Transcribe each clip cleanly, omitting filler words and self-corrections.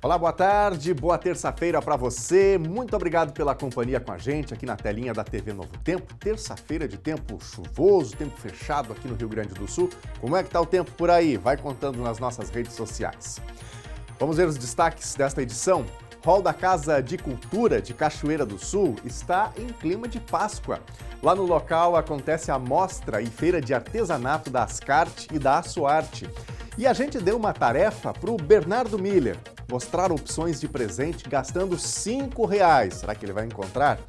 Olá, boa tarde, boa terça-feira para você. Muito obrigado pela companhia com a gente aqui na telinha da TV Novo Tempo. Terça-feira de tempo chuvoso, tempo fechado aqui no Rio Grande do Sul. Como é que tá o tempo por aí? Vai contando nas nossas redes sociais. Vamos ver os destaques desta edição. Hall da Casa de Cultura de Cachoeira do Sul está em clima de Páscoa. Lá no local acontece a mostra e feira de artesanato da Ascarte e da Assoarte. E a gente deu uma tarefa para o Bernardo Miller, mostrar opções de presente gastando R$ 5,00. Será que ele vai encontrar?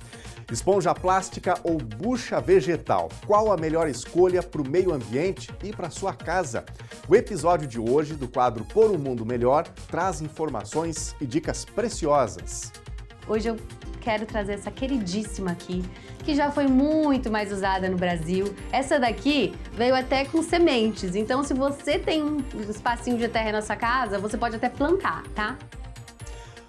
Esponja plástica ou bucha vegetal? Qual a melhor escolha para o meio ambiente e para sua casa? O episódio de hoje do quadro Por um Mundo Melhor traz informações e dicas preciosas. Hoje eu quero trazer essa queridíssima aqui, que já foi muito mais usada no Brasil. Essa daqui veio até com sementes, então se você tem um espacinho de terra na sua casa, você pode até plantar, tá?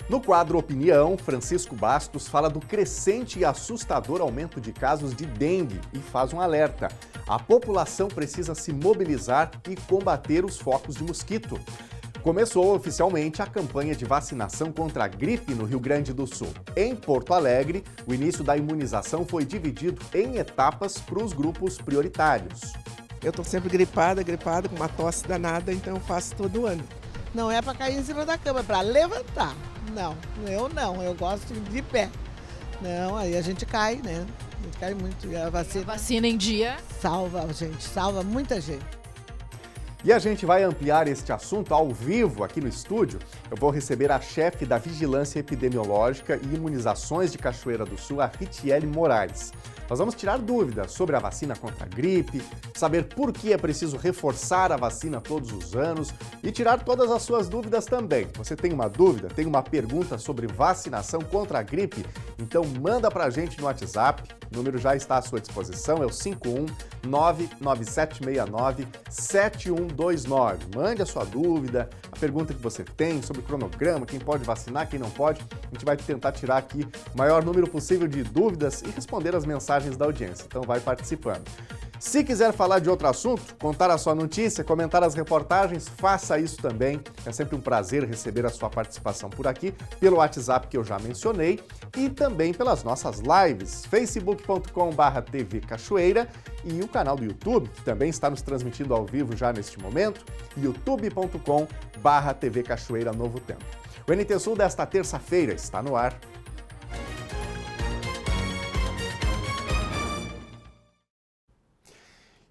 No quadro Opinião, Francisco Bastos fala do crescente e assustador aumento de casos de dengue e faz um alerta. A população precisa se mobilizar e combater os focos de mosquito. Começou oficialmente a campanha de vacinação contra a gripe no Rio Grande do Sul. Em Porto Alegre, o início da imunização foi dividido em etapas para os grupos prioritários. Eu estou sempre gripada, com uma tosse danada, então eu faço todo ano. Não é para cair em cima da cama, é para levantar. Não, eu gosto de pé. Não, aí a gente cai, né? A gente cai muito. E a vacina em dia salva, gente, salva muita gente. E a gente vai ampliar este assunto ao vivo aqui no estúdio. Eu vou receber a chefe da Vigilância Epidemiológica e Imunizações de Cachoeira do Sul, a Ritiele Moraes. Nós vamos tirar dúvidas sobre a vacina contra a gripe, saber por que é preciso reforçar a vacina todos os anos e tirar todas as suas dúvidas também. Você tem uma dúvida, tem uma pergunta sobre vacinação contra a gripe? Então manda pra gente no WhatsApp, o número já está à sua disposição, é o 51997697129. Mande a sua dúvida, a pergunta que você tem sobre o cronograma, quem pode vacinar, quem não pode. A gente vai tentar tirar aqui o maior número possível de dúvidas e responder as mensagens da audiência, então vai participando. Se quiser falar de outro assunto, contar a sua notícia, comentar as reportagens, faça isso também. É sempre um prazer receber a sua participação por aqui, pelo WhatsApp que eu já mencionei e também pelas nossas lives, facebook.com/TV Cachoeira e o canal do YouTube, que também está nos transmitindo ao vivo já neste momento, youtube.com/TV Cachoeira Novo Tempo. O NT Sul desta terça-feira está no ar.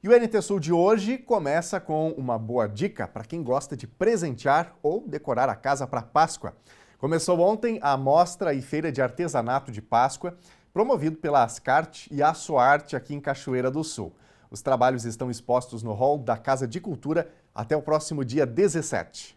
E o NT Sul de hoje começa com uma boa dica para quem gosta de presentear ou decorar a casa para Páscoa. Começou ontem a mostra e feira de artesanato de Páscoa, promovido pela Ascarte e Assoarte aqui em Cachoeira do Sul. Os trabalhos estão expostos no hall da Casa de Cultura até o próximo dia 17.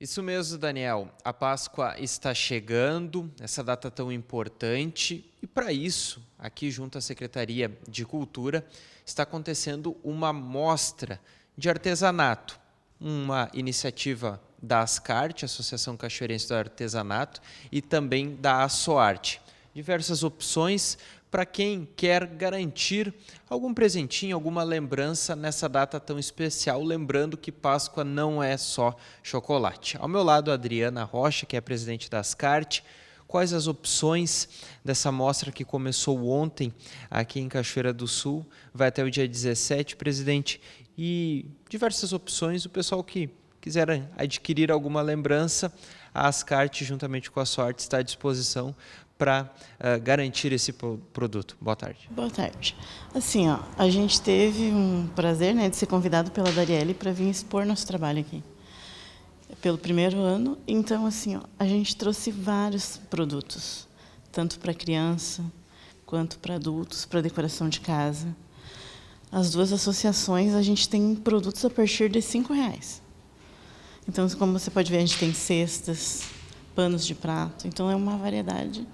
Isso mesmo, Daniel. A Páscoa está chegando, essa data tão importante, e para isso, aqui junto à Secretaria de Cultura, está acontecendo uma mostra de artesanato, uma iniciativa da Ascarte, Associação Cachoeirense do Artesanato, e também da Assoarte. Diversas opções para quem quer garantir algum presentinho, alguma lembrança nessa data tão especial, lembrando que Páscoa não é só chocolate. Ao meu lado, a Adriana Rocha, que é presidente da Ascarte. Quais as opções dessa mostra que começou ontem aqui em Cachoeira do Sul, vai até o dia 17, presidente, e diversas opções, o pessoal que quiser adquirir alguma lembrança, a Ascarte, juntamente com a Assoarte, está à disposição para garantir esse produto. Boa tarde. Boa tarde. Assim, a gente teve um prazer, de ser convidado pela Darielle para vir expor nosso trabalho aqui. Pelo primeiro ano, então, assim, a gente trouxe vários produtos, tanto para criança quanto para adultos, para decoração de casa. As duas associações, a gente tem produtos a partir de R$ 5,00. Então, como você pode ver, a gente tem cestas, panos de prato, então é uma variedade.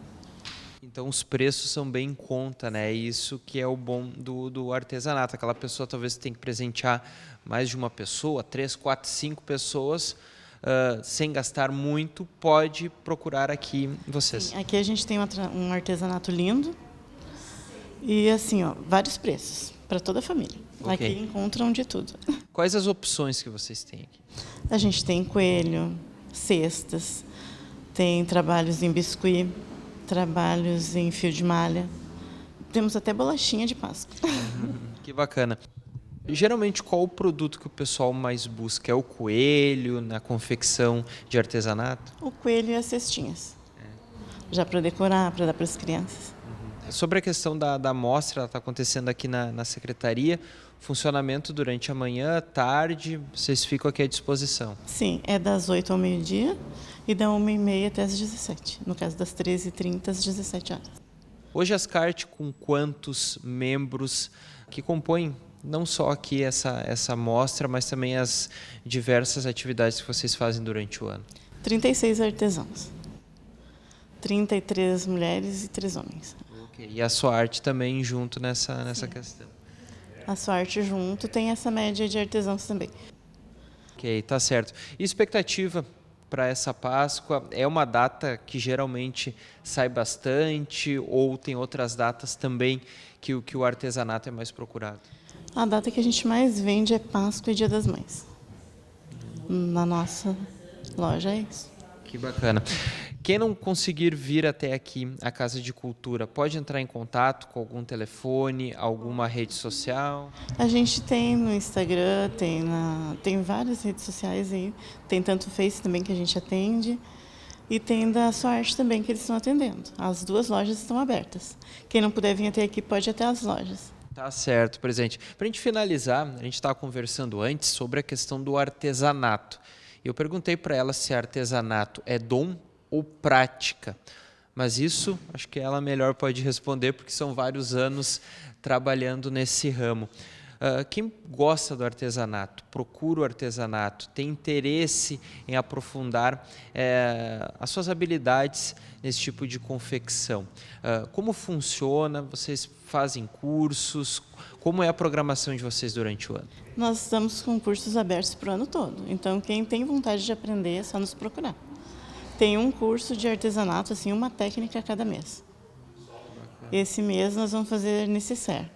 Então os preços são bem em conta, né? Isso que é o bom do artesanato. Aquela pessoa talvez tem que presentear mais de uma pessoa, 3, 4, 5 pessoas, sem gastar muito, pode procurar aqui vocês. Sim, aqui a gente tem um artesanato lindo e assim, vários preços para toda a família. Okay. Aqui encontram de tudo. Quais as opções que vocês têm aqui? A gente tem coelho, cestas, tem trabalhos em biscuit, trabalhos em fio de malha. Temos até bolachinha de Páscoa. Que bacana. Geralmente, qual o produto que o pessoal mais busca? É o coelho, na confecção de artesanato? O coelho e as cestinhas. Já para decorar, para dar para as crianças. Sobre a questão da mostra, ela está acontecendo aqui na secretaria. Funcionamento durante a manhã, tarde, vocês ficam aqui à disposição? Sim, é das 8 ao meio-dia e da 1h30 até as 17. No caso das 13h30 às 17 horas. Hoje a Ascarte, com quantos membros que compõem não só aqui essa mostra, mas também as diversas atividades que vocês fazem durante o ano? 36 artesãos. 33 mulheres e 3 homens. Okay. E a sua arte também junto nessa questão? A sua arte junto tem essa média de artesãos também. Ok, tá certo. E expectativa para essa Páscoa? É uma data que geralmente sai bastante ou tem outras datas também que o artesanato é mais procurado? A data que a gente mais vende é Páscoa e Dia das Mães. Na nossa loja é isso. Que bacana. Quem não conseguir vir até aqui, a Casa de Cultura, pode entrar em contato com algum telefone, alguma rede social? A gente tem no Instagram, tem várias redes sociais aí. Tem tanto o Face também que a gente atende. E tem da Sua Arte também que eles estão atendendo. As 2 lojas estão abertas. Quem não puder vir até aqui pode ir até as lojas. Tá certo, presidente. Para a gente finalizar, a gente estava conversando antes sobre a questão do artesanato. Eu perguntei para ela se artesanato é dom ou prática. Mas isso, acho que ela melhor pode responder, porque são vários anos trabalhando nesse ramo. Quem gosta do artesanato, procura o artesanato, tem interesse em aprofundar as suas habilidades nesse tipo de confecção. Como funciona? Vocês fazem cursos? Como é a programação de vocês durante o ano? Nós estamos com cursos abertos para o ano todo. Então, quem tem vontade de aprender é só nos procurar. Tem um curso de artesanato, assim, uma técnica a cada mês. Esse mês nós vamos fazer necessaire.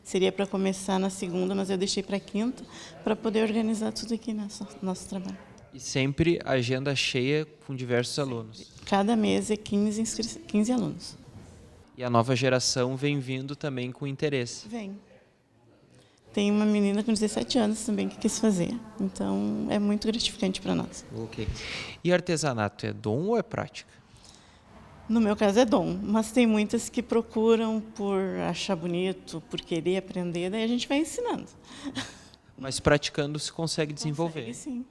Seria para começar na segunda, mas eu deixei para quinta, para poder organizar tudo aqui no nosso trabalho. E sempre agenda cheia com diversos alunos. Cada mês é 15 alunos. E a nova geração vem vindo também com interesse. Vem. Tem uma menina com 17 anos também que quis fazer. Então, é muito gratificante para nós. Ok. E artesanato é dom ou é prática? No meu caso é dom, mas tem muitas que procuram por achar bonito, por querer aprender, daí a gente vai ensinando. Mas praticando se consegue desenvolver. Consegue, sim.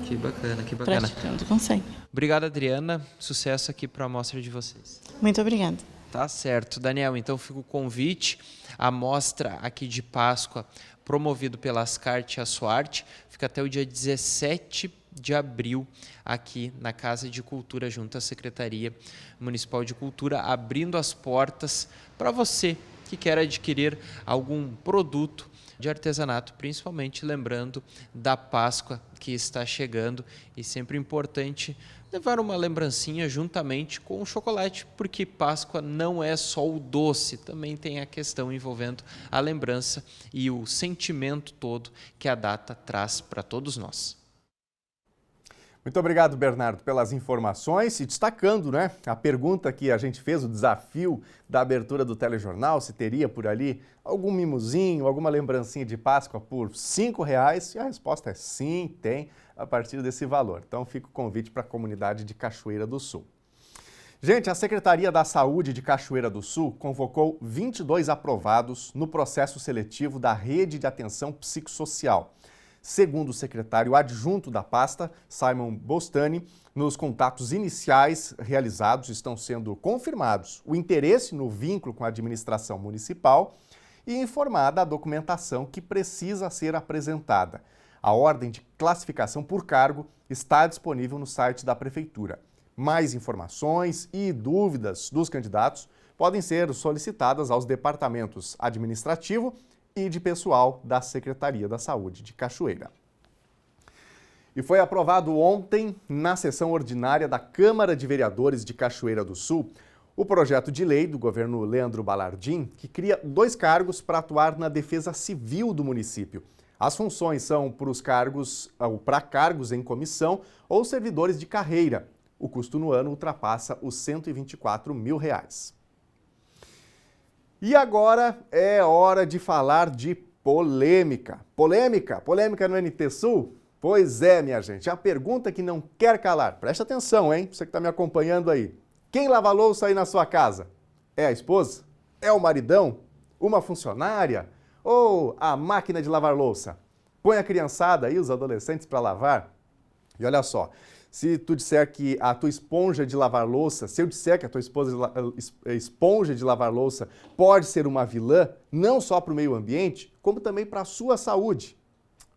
Que bacana, que bacana. Praticando consegue. Obrigado, Adriana. Sucesso aqui para a mostra de vocês. Muito obrigada. Tá certo. Daniel, então fica o convite. A mostra aqui de Páscoa, promovido pela Ascarte e a Sua Arte, fica até o dia 17 de abril, aqui na Casa de Cultura, junto à Secretaria Municipal de Cultura, abrindo as portas para você que quer adquirir algum produto de artesanato, principalmente lembrando da Páscoa que está chegando, e sempre importante levar uma lembrancinha juntamente com o chocolate, porque Páscoa não é só o doce, também tem a questão envolvendo a lembrança e o sentimento todo que a data traz para todos nós. Muito obrigado, Bernardo, pelas informações e destacando, a pergunta que a gente fez, o desafio da abertura do telejornal, se teria por ali algum mimozinho, alguma lembrancinha de Páscoa por R$ 5,00, e a resposta é sim, tem, a partir desse valor. Então fica o convite para a comunidade de Cachoeira do Sul. Gente, a Secretaria da Saúde de Cachoeira do Sul convocou 22 aprovados no processo seletivo da Rede de Atenção Psicossocial. Segundo o secretário adjunto da pasta, Simon Bostani, nos contatos iniciais realizados estão sendo confirmados o interesse no vínculo com a administração municipal e informada a documentação que precisa ser apresentada. A ordem de classificação por cargo está disponível no site da Prefeitura. Mais informações e dúvidas dos candidatos podem ser solicitadas aos departamentos administrativo e de pessoal da Secretaria da Saúde de Cachoeira. E foi aprovado ontem, na sessão ordinária da Câmara de Vereadores de Cachoeira do Sul, o projeto de lei do governo Leandro Balardim, que cria 2 cargos para atuar na defesa civil do município. As funções são para cargos em comissão ou servidores de carreira. O custo no ano ultrapassa os R$124 mil. E agora é hora de falar de polêmica. Polêmica? Polêmica no NT Sul? Pois é, minha gente, a pergunta que não quer calar. Presta atenção, hein? Você que está me acompanhando aí. Quem lava a louça aí na sua casa? É a esposa? É o maridão? Uma funcionária? Ou a máquina de lavar louça? Põe a criançada aí, os adolescentes, para lavar. E olha só, se tu disser que a tua esponja de lavar louça, se eu disser que a tua esponja de lavar louça pode ser uma vilã, não só para o meio ambiente, como também para a sua saúde.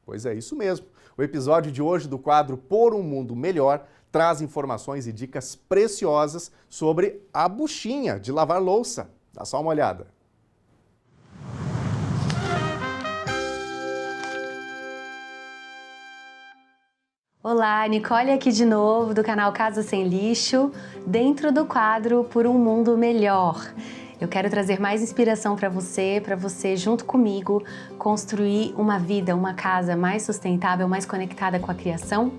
Pois é, isso mesmo. O episódio de hoje do quadro Por um Mundo Melhor traz informações e dicas preciosas sobre a buchinha de lavar louça. Dá só uma olhada. Olá, Nicole aqui de novo do canal Casa Sem Lixo, dentro do quadro Por um Mundo Melhor. Eu quero trazer mais inspiração para você junto comigo construir uma vida, uma casa mais sustentável, mais conectada com a criação.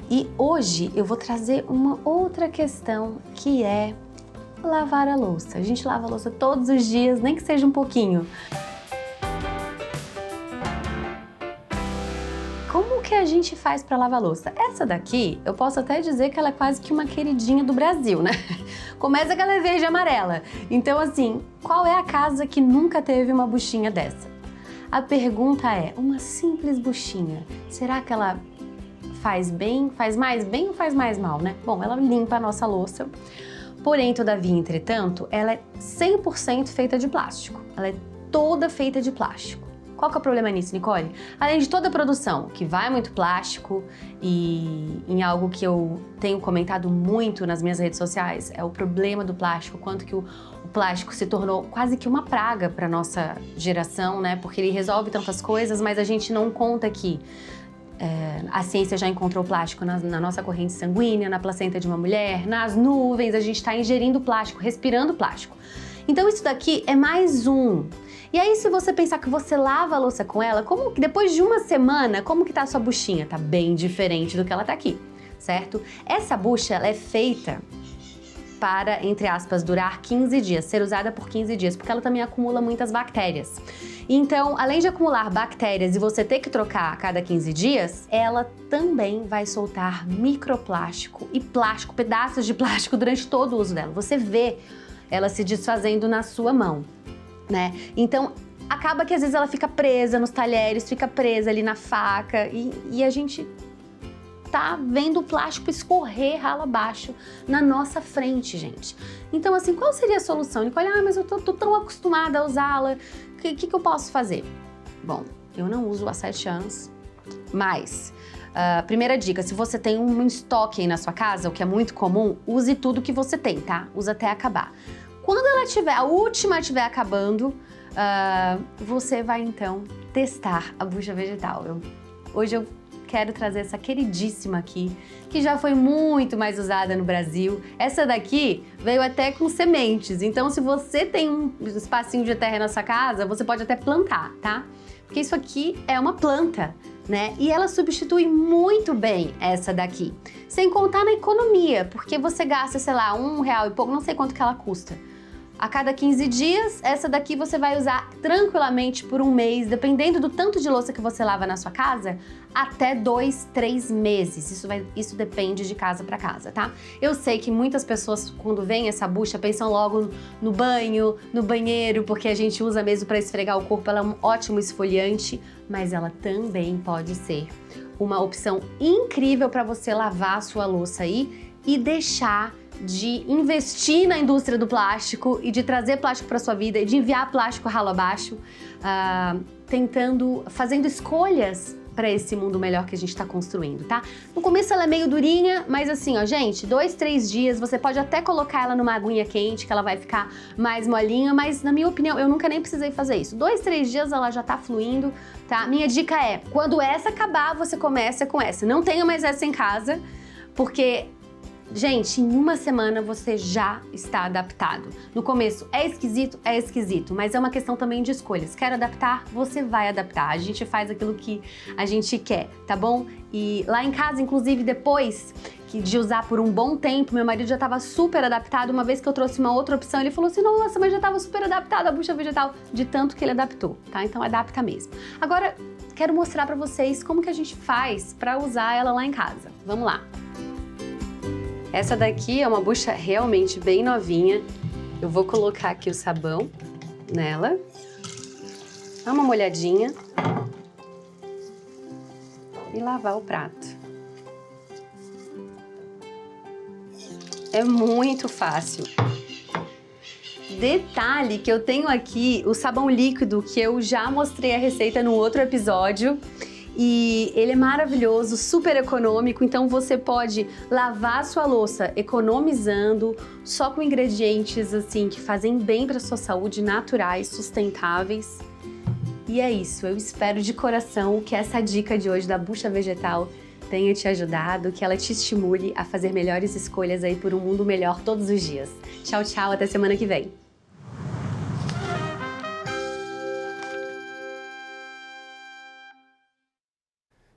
E hoje eu vou trazer uma outra questão que é lavar a louça. A gente lava a louça todos os dias, nem que seja um pouquinho. Como que a gente faz para lavar a louça? Essa daqui, eu posso até dizer que ela é quase que uma queridinha do Brasil, né? Começa que ela é verde e amarela. Então, assim, qual é a casa que nunca teve uma buchinha dessa? A pergunta é, uma simples buchinha, será que ela faz bem, faz mais bem ou faz mais mal, né? Bom, ela limpa a nossa louça, porém, todavia, entretanto, ela é 100% feita de plástico. Ela é toda feita de plástico. Qual que é o problema nisso, Nicole? Além de toda a produção, que vai muito plástico e em algo que eu tenho comentado muito nas minhas redes sociais, é o problema do plástico, quanto que o plástico se tornou quase que uma praga para nossa geração, né? Porque ele resolve tantas coisas, mas a gente não conta que a ciência já encontrou plástico na nossa corrente sanguínea, na placenta de uma mulher, nas nuvens, a gente está ingerindo plástico, respirando plástico. Então isso daqui é mais um. E aí, se você pensar que você lava a louça com ela, como que depois de uma semana, como que tá a sua buchinha? Tá bem diferente do que ela tá aqui, certo? Essa bucha, ela é feita para, entre aspas, durar 15 dias, ser usada por 15 dias, porque ela também acumula muitas bactérias. Então, além de acumular bactérias e você ter que trocar a cada 15 dias, ela também vai soltar microplástico e plástico, pedaços de plástico durante todo o uso dela. Você vê ela se desfazendo na sua mão, né? Então, acaba que às vezes ela fica presa nos talheres, fica presa ali na faca e a gente tá vendo o plástico escorrer ralo abaixo na nossa frente, gente. Então, assim, qual seria a solução? Nicole, mas eu tô tão acostumada a usá-la, o que eu posso fazer? Bom, eu não uso há 7 anos, mas... primeira dica, se você tem um estoque aí na sua casa, o que é muito comum, use tudo que você tem, tá? Usa até acabar. Quando a última estiver acabando, você vai então testar a bucha vegetal. Hoje eu quero trazer essa queridíssima aqui, que já foi muito mais usada no Brasil. Essa daqui veio até com sementes, então se você tem um espacinho de terra na sua casa, você pode até plantar, tá? Porque isso aqui é uma planta, né? E ela substitui muito bem essa daqui. Sem contar na economia, porque você gasta, sei lá, R$1 e pouco, não sei quanto que ela custa. A cada 15 dias, essa daqui você vai usar tranquilamente por um mês, dependendo do tanto de louça que você lava na sua casa, até 2, 3 meses. Isso depende de casa para casa, tá? Eu sei que muitas pessoas, quando vem essa bucha, pensam logo no banho, no banheiro, porque a gente usa mesmo para esfregar o corpo, ela é um ótimo esfoliante, mas ela também pode ser uma opção incrível para você lavar a sua louça aí e deixar de investir na indústria do plástico e de trazer plástico para sua vida e de enviar plástico ralo abaixo, fazendo escolhas para esse mundo melhor que a gente está construindo, tá? No começo ela é meio durinha, mas assim, ó, gente, 2, 3 dias, você pode até colocar ela numa aguinha quente, que ela vai ficar mais molinha, mas na minha opinião, eu nunca nem precisei fazer isso. 2, 3 dias ela já tá fluindo, tá? Minha dica é, quando essa acabar, você começa com essa. Não tenha mais essa em casa, porque Gente, em uma semana você já está adaptado. No começo é esquisito, mas é uma questão também de escolhas. Quer adaptar? Você vai adaptar. A gente faz aquilo que a gente quer, tá bom? E lá em casa, inclusive, depois de usar por um bom tempo, meu marido já estava super adaptado. Uma vez que eu trouxe uma outra opção, ele falou assim, nossa, mas já estava super adaptado a bucha vegetal, de tanto que ele adaptou, tá? Então adapta mesmo. Agora, quero mostrar pra vocês como que a gente faz pra usar ela lá em casa. Vamos lá. Essa daqui é uma bucha realmente bem novinha. Eu vou colocar aqui o sabão nela. Dá uma molhadinha. E lavar o prato. É muito fácil. Detalhe que eu tenho aqui o sabão líquido, que eu já mostrei a receita no outro episódio. E ele é maravilhoso, super econômico, então você pode lavar a sua louça economizando, só com ingredientes assim que fazem bem para sua saúde, naturais, sustentáveis. E é isso, eu espero de coração que essa dica de hoje da bucha vegetal tenha te ajudado, que ela te estimule a fazer melhores escolhas aí por um mundo melhor todos os dias. Tchau, tchau, até semana que vem.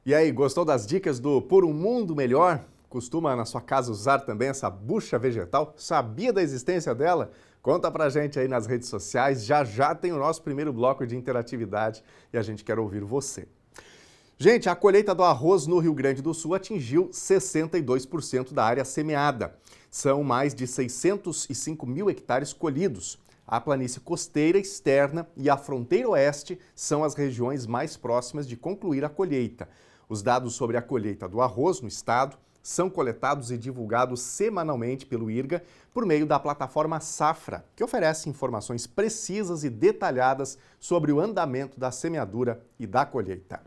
E aí, gostou das dicas do Por um Mundo Melhor? Costuma na sua casa usar também essa bucha vegetal? Sabia da existência dela? Conta pra gente aí nas redes sociais. Já já tem o nosso primeiro bloco de interatividade e a gente quer ouvir você. Gente, a colheita do arroz no Rio Grande do Sul atingiu 62% da área semeada. São mais de 605 mil hectares colhidos. A planície costeira externa e a fronteira oeste são as regiões mais próximas de concluir a colheita. Os dados sobre a colheita do arroz no estado são coletados e divulgados semanalmente pelo IRGA por meio da plataforma Safra, que oferece informações precisas e detalhadas sobre o andamento da semeadura e da colheita.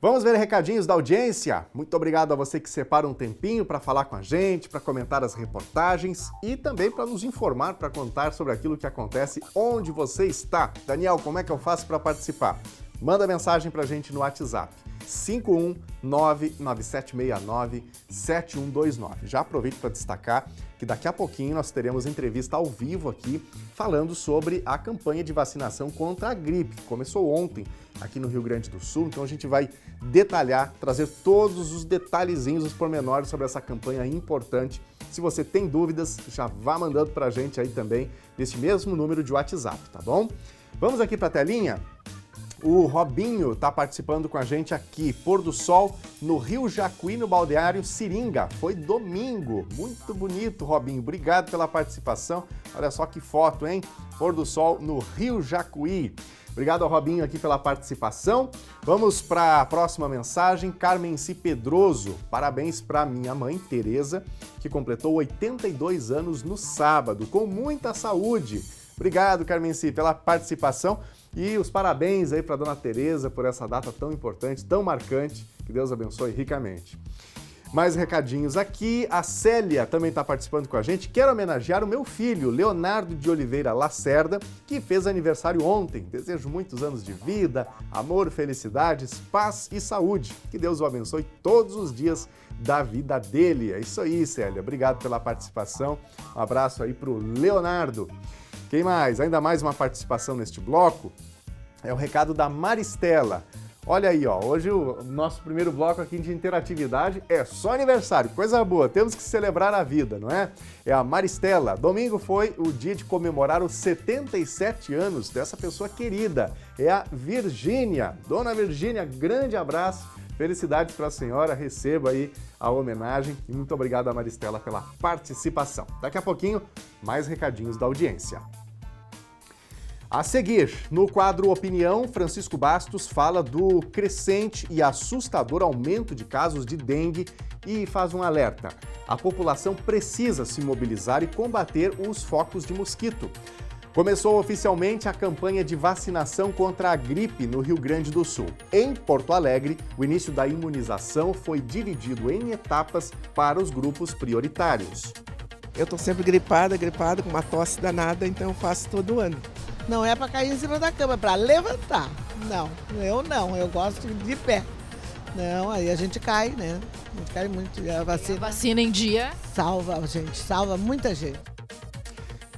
Vamos ver recadinhos da audiência? Muito obrigado a você que separa um tempinho para falar com a gente, para comentar as reportagens e também para nos informar, para contar sobre aquilo que acontece onde você está. Daniel, como é que eu faço para participar? Manda mensagem para a gente no WhatsApp. 51997697129. Já aproveito para destacar que daqui a pouquinho nós teremos entrevista ao vivo aqui falando sobre a campanha de vacinação contra a gripe, que começou ontem aqui no Rio Grande do Sul. Então a gente vai detalhar, trazer todos os detalhezinhos, os pormenores sobre essa campanha importante. Se você tem dúvidas, já vá mandando para a gente aí também nesse mesmo número de WhatsApp, tá bom? Vamos aqui para a telinha? O Robinho está participando com a gente aqui, pôr do sol no Rio Jacuí, no balneário Seringa. Foi domingo, muito bonito, Robinho. Obrigado pela participação. Olha só que foto, hein? Pôr do sol no Rio Jacuí. Obrigado ao Robinho aqui pela participação. Vamos para a próxima mensagem. Carmen C. Pedroso. Parabéns para minha mãe, Tereza, que completou 82 anos no sábado, com muita saúde. Obrigado, Carmen C., pela participação. E os parabéns aí para dona Tereza por essa data tão importante, tão marcante. Que Deus abençoe ricamente. Mais recadinhos aqui. A Célia também está participando com a gente. Quero homenagear o meu filho, Leonardo de Oliveira Lacerda, que fez aniversário ontem. Desejo muitos anos de vida, amor, felicidades, paz e saúde. Que Deus o abençoe todos os dias da vida dele. É isso aí, Célia. Obrigado pela participação. Um abraço aí para o Leonardo. Quem mais? Ainda mais uma participação neste bloco é o recado da Maristela. Olha aí, ó, hoje o nosso primeiro bloco aqui de interatividade é só aniversário, coisa boa, temos que celebrar a vida, não é? É a Maristela. Domingo foi o dia de comemorar os 77 anos dessa pessoa querida, é a Virgínia. Dona Virgínia, grande abraço, felicidades para a senhora, receba aí a homenagem e muito obrigado a Maristela pela participação. Daqui a pouquinho, mais recadinhos da audiência. A seguir, no quadro Opinião, Francisco Bastos fala do crescente e assustador aumento de casos de dengue e faz um alerta. A população precisa se mobilizar e combater os focos de mosquito. Começou oficialmente a campanha de vacinação contra a gripe no Rio Grande do Sul. Em Porto Alegre, o início da imunização foi dividido em etapas para os grupos prioritários. Eu tô sempre gripada, com uma tosse danada, então eu faço todo ano. Não é para cair em cima da cama, é para levantar. Não, eu gosto de pé. Não, aí a gente cai, né? A gente cai muito. E a Vacina em dia. salva a gente, salva muita gente.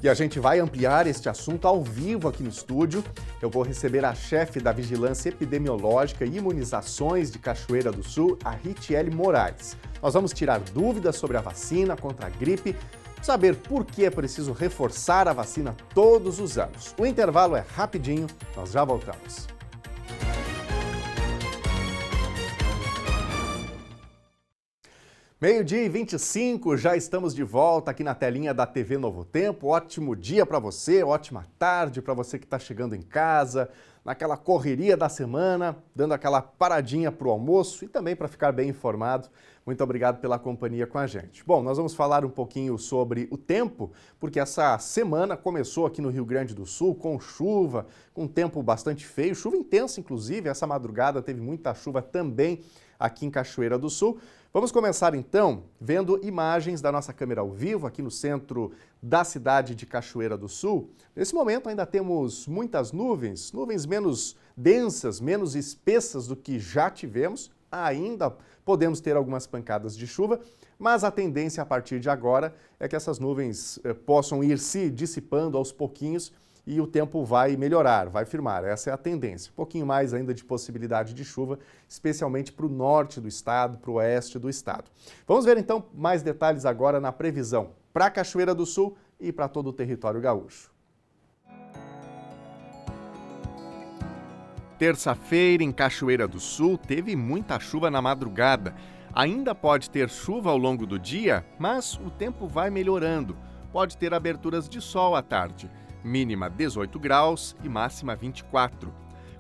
E a gente vai ampliar este assunto ao vivo aqui no estúdio. Eu vou receber a chefe da Vigilância Epidemiológica e Imunizações de Cachoeira do Sul, a Ritiele Moraes. Nós vamos tirar dúvidas sobre a vacina contra a gripe, saber por que é preciso reforçar a vacina todos os anos. O intervalo é rapidinho, nós já voltamos. Meio-dia e 25, já estamos de volta aqui na telinha da TV Novo Tempo. Ótimo dia para você, ótima tarde para você que está chegando em casa, naquela correria da semana, dando aquela paradinha para o almoço e também para ficar bem informado. Muito obrigado pela companhia com a gente. Bom, nós vamos falar um pouquinho sobre o tempo, porque essa semana começou aqui no Rio Grande do Sul com chuva, com um tempo bastante feio, chuva intensa inclusive, essa madrugada teve muita chuva também aqui em Cachoeira do Sul. Vamos começar então vendo imagens da nossa câmera ao vivo aqui no centro da cidade de Cachoeira do Sul. Nesse momento ainda temos muitas nuvens, nuvens menos densas, menos espessas do que já tivemos. Ainda podemos ter algumas pancadas de chuva, mas a tendência a partir de agora é que essas nuvens possam ir se dissipando aos pouquinhos e o tempo vai melhorar, vai firmar. Essa é a tendência. Um pouquinho mais ainda de possibilidade de chuva, especialmente para o norte do estado, para o oeste do estado. Vamos ver então mais detalhes agora na previsão para Cachoeira do Sul e para todo o território gaúcho. Terça-feira em Cachoeira do Sul teve muita chuva na madrugada. Ainda pode ter chuva ao longo do dia, mas o tempo vai melhorando. Pode ter aberturas de sol à tarde. Mínima 18 graus e máxima 24.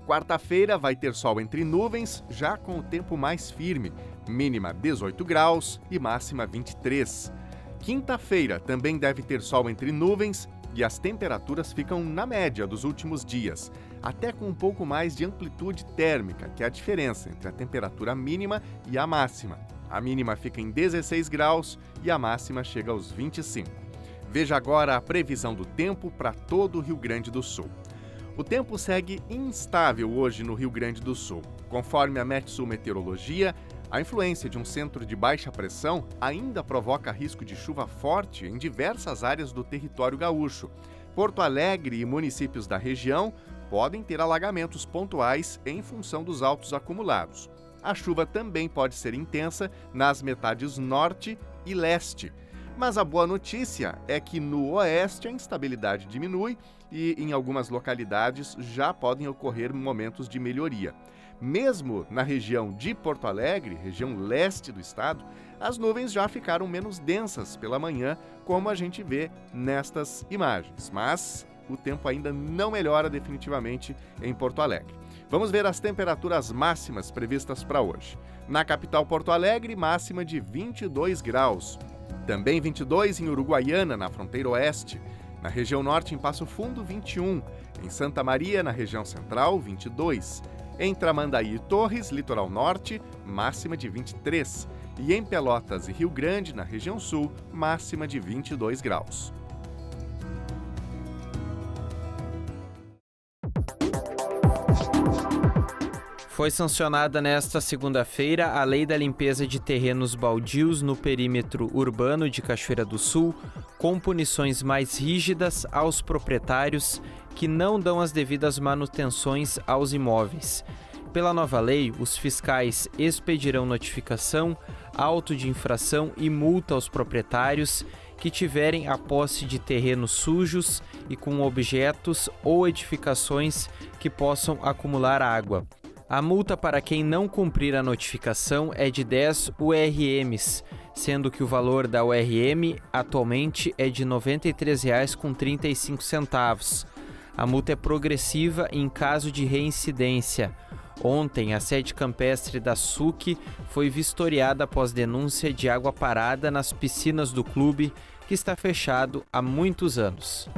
Quarta-feira vai ter sol entre nuvens, já com o tempo mais firme. Mínima 18 graus e máxima 23. Quinta-feira também deve ter sol entre nuvens e as temperaturas ficam na média dos últimos dias, até com um pouco mais de amplitude térmica, que é a diferença entre a temperatura mínima e a máxima. A mínima fica em 16 graus e a máxima chega aos 25. Veja agora a previsão do tempo para todo o Rio Grande do Sul. O tempo segue instável hoje no Rio Grande do Sul. Conforme a Metsul Meteorologia, a influência de um centro de baixa pressão ainda provoca risco de chuva forte em diversas áreas do território gaúcho. Porto Alegre e municípios da região podem ter alagamentos pontuais em função dos altos acumulados. A chuva também pode ser intensa nas metades norte e leste. Mas a boa notícia é que no oeste a instabilidade diminui e em algumas localidades já podem ocorrer momentos de melhoria. Mesmo na região de Porto Alegre, região leste do estado, as nuvens já ficaram menos densas pela manhã, como a gente vê nestas imagens. Mas o tempo ainda não melhora definitivamente em Porto Alegre. Vamos ver as temperaturas máximas previstas para hoje. Na capital Porto Alegre, máxima de 22 graus. Também 22 em Uruguaiana, na fronteira oeste. Na região norte, em Passo Fundo, 21. Em Santa Maria, na região central, 22. Em Tramandaí e Torres, litoral norte, máxima de 23. E em Pelotas e Rio Grande, na região sul, máxima de 22 graus. Foi sancionada nesta segunda-feira a Lei da Limpeza de Terrenos Baldios no perímetro urbano de Cachoeira do Sul, com punições mais rígidas aos proprietários que não dão as devidas manutenções aos imóveis. Pela nova lei, os fiscais expedirão notificação, auto de infração e multa aos proprietários que tiverem a posse de terrenos sujos e com objetos ou edificações que possam acumular água. A multa para quem não cumprir a notificação é de 10 URMs, sendo que o valor da URM atualmente é de R$ 93,35. A multa é progressiva em caso de reincidência. Ontem, a sede campestre da SUC foi vistoriada após denúncia de água parada nas piscinas do clube, que está fechado há muitos anos.